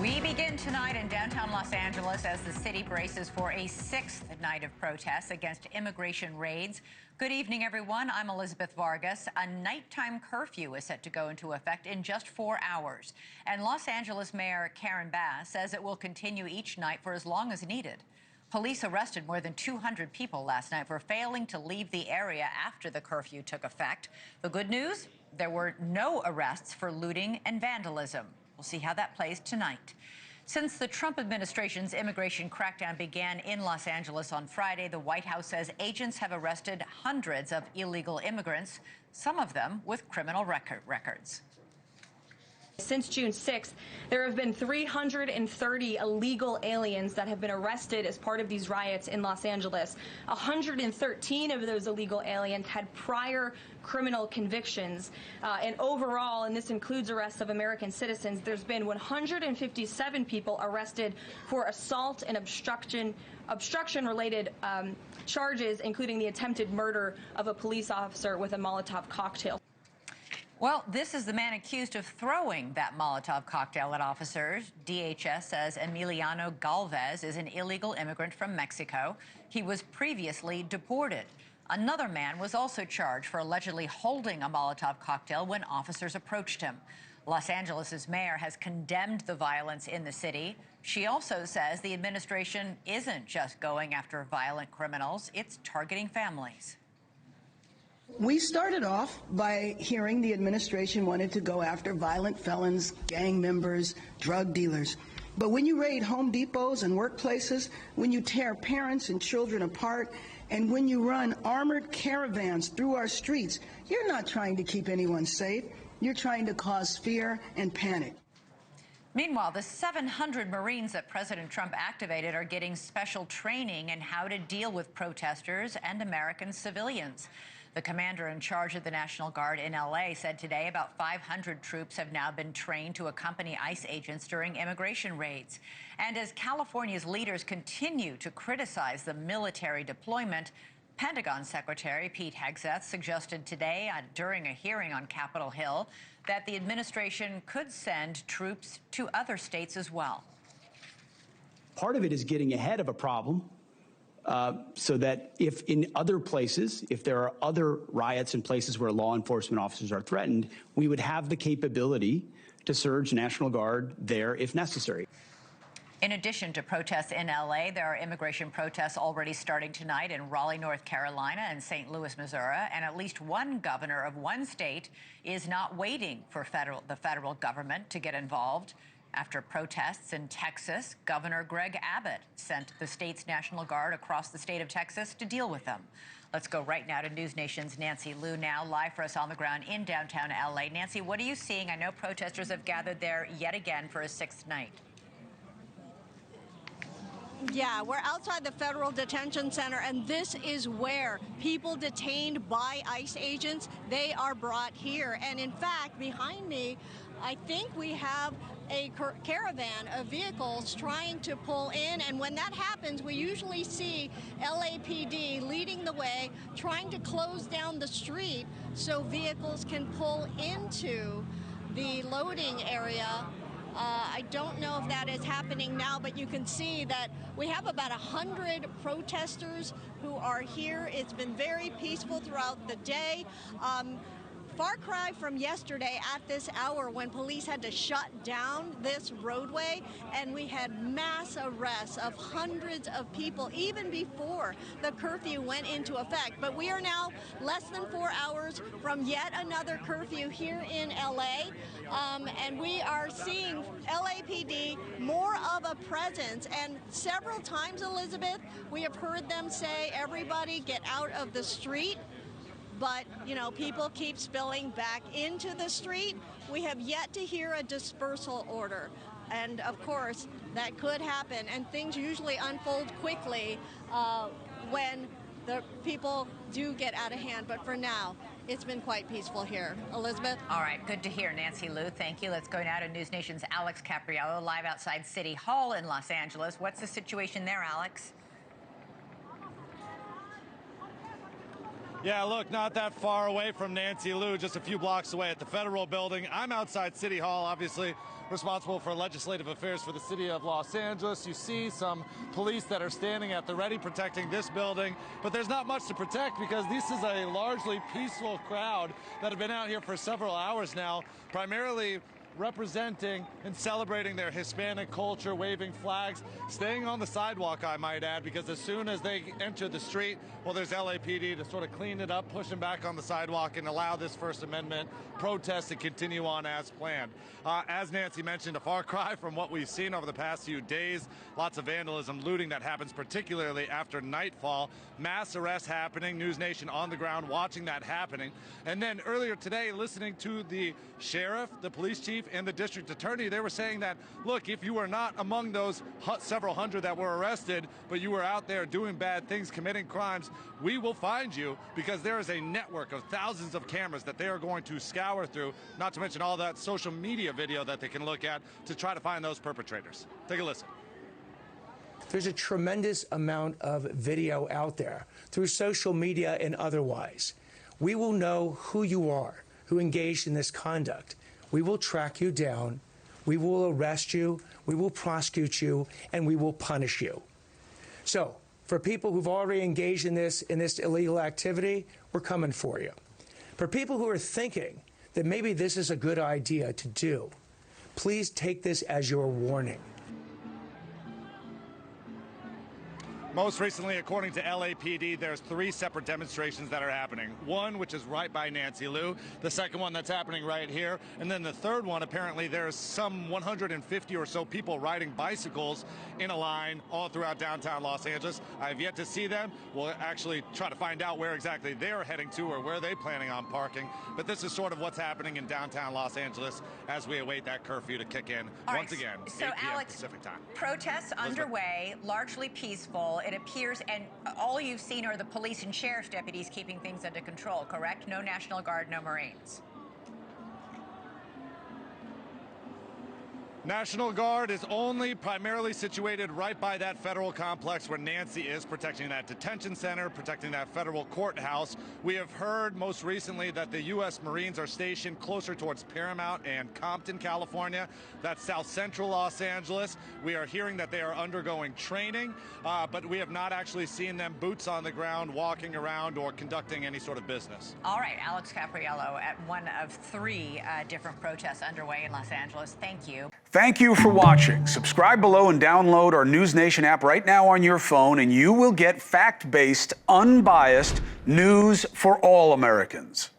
We begin tonight in downtown Los Angeles as the city braces for a sixth night of protests against immigration raids. Good evening, everyone. I'm Elizabeth Vargas. A nighttime curfew is set to go into effect in just 4 hours. And Los Angeles Mayor Karen Bass says it will continue each night for as long as needed. Police arrested more than 200 people last night for failing to leave the area after the curfew took effect. The good news? There were no arrests for looting and vandalism. We'll see how that plays tonight. Since the Trump administration's immigration crackdown began in Los Angeles on Friday, the White House says agents have arrested hundreds of illegal immigrants, some of them with criminal records. Since June 6th, there have been 330 illegal aliens that have been arrested as part of these riots in Los Angeles. 113 of those illegal aliens had prior criminal convictions. And overall, and this includes arrests of American citizens, there's been 157 people arrested for assault and obstruction-related charges, including the attempted murder of a police officer with a Molotov cocktail. Well, this is the man accused of throwing that Molotov cocktail at officers. DHS says Emiliano Galvez is an illegal immigrant from Mexico. He was previously deported. Another man was also charged for allegedly holding a Molotov cocktail when officers approached him. Los Angeles' mayor has condemned the violence in the city. She also says the administration isn't just going after violent criminals, it's targeting families. We started off by hearing the administration wanted to go after violent felons, gang members, drug dealers. But when you raid Home Depots and workplaces, when you tear parents and children apart, and when you run armored caravans through our streets, you're not trying to keep anyone safe. You're trying to cause fear and panic. Meanwhile, the 700 Marines that President Trump activated are getting special training in how to deal with protesters and American civilians. The commander in charge of the National Guard in L.A. said today about 500 troops have now been trained to accompany ICE agents during immigration raids. And as California's leaders continue to criticize the military deployment, Pentagon Secretary Pete Hegseth suggested today during a hearing on Capitol Hill that the administration could send troops to other states as well. Part of it is getting ahead of a problem. So that if in other places, if there are other riots in places where law enforcement officers are threatened, we would have the capability to surge National Guard there if necessary. In addition to protests in L.A., there are immigration protests already starting tonight in Raleigh, North Carolina and St. Louis, Missouri. And at least one governor of one state is not waiting for the federal government to get involved. After protests in Texas, Governor Greg Abbott sent the state's National Guard across the state of Texas to deal with them. Let's go right now to NewsNation's Nancy Liu now live for us on the ground in downtown L.A. Nancy, what are you seeing? I know protesters have gathered there yet again for a sixth night. Yeah, we're outside the Federal Detention Center, and this is where people detained by ICE agents, they are brought here. And in fact, behind me, I think we have a caravan of vehicles trying to pull in, and when that happens, we usually see LAPD leading the way, trying to close down the street so vehicles can pull into the loading area. I don't know if that is happening now, but you can see that we have about 100 protesters who are here. It's been very peaceful throughout the day. Far cry from yesterday at this hour when police had to shut down this roadway, and we had mass arrests of hundreds of people even before the curfew went into effect. But we are now less than 4 hours from yet another curfew here in LA, and we are seeing LAPD more of a presence. And several times, Elizabeth, we have heard them say, everybody get out of the street. But, you know, people keep spilling back into the street. We have yet to hear a dispersal order. And, of course, that could happen. And things usually unfold quickly when the people do get out of hand. But for now, it's been quite peaceful here. Elizabeth? All right, good to hear. Nancy Liu, thank you. Let's go now to NewsNation's Alex Capriello, live outside City Hall in Los Angeles. What's the situation there, Alex? Yeah, look, not that far away from Nancy Lou, just a few blocks away at the Federal Building. I'm outside City Hall, obviously responsible for legislative affairs for the city of Los Angeles. You see some police that are standing at the ready protecting this building, but there's not much to protect because this is a largely peaceful crowd that have been out here for several hours now, primarily representing and celebrating their Hispanic culture, waving flags, staying on the sidewalk, I might add, because as soon as they enter the street, well, there's LAPD to sort of clean it up, push them back on the sidewalk, and allow this First Amendment protest to continue on as planned. As Nancy mentioned, a far cry from what we've seen over the past few days. Lots of vandalism, looting that happens particularly after nightfall. Mass arrests happening, NewsNation on the ground watching that happening. And then earlier today, listening to the sheriff, the police chief, and the district attorney, they were saying that, look, if you were not among those several hundred that were arrested, but you were out there doing bad things, committing crimes, we will find you, because there is a network of thousands of cameras that they are going to scour through, not to mention all that social media video that they can look at to try to find those perpetrators. Take a listen. There's a tremendous amount of video out there through social media and otherwise. We will know who you are, who engaged in this conduct. We will track you down, we will arrest you, we will prosecute you, and we will punish you. So, for people who've already engaged in this illegal activity, we're coming for you. For people who are thinking that maybe this is a good idea to do, please take this as your warning. Most recently, according to LAPD, there's 3 separate demonstrations that are happening. One, which is right by Nancy Lou. The second one that's happening right here. And then the third one, apparently there's some 150 or so people riding bicycles in a line all throughout downtown Los Angeles. I have yet to see them. We'll actually try to find out where exactly they're heading to or where they're planning on parking. But this is sort of what's happening in downtown Los Angeles as we await that curfew to kick in once again, 8 p.m. Pacific time. Protests underway, largely peaceful. It appears, and all you've seen are the police and sheriff's deputies keeping things under control, correct? No National Guard, no Marines. National Guard is only primarily situated right by that federal complex where Nancy is, protecting that detention center, protecting that federal courthouse. We have heard most recently that the U.S. Marines are stationed closer towards Paramount and Compton, California. That's south central Los Angeles. We are hearing that they are undergoing training, but we have not actually seen them boots on the ground, walking around or conducting any sort of business. All right, Alex Capriello at one of 3 different protests underway in Los Angeles. Thank you. Thank you for watching. Subscribe below and download our NewsNation app right now on your phone, and you will get fact-based, unbiased news for all Americans.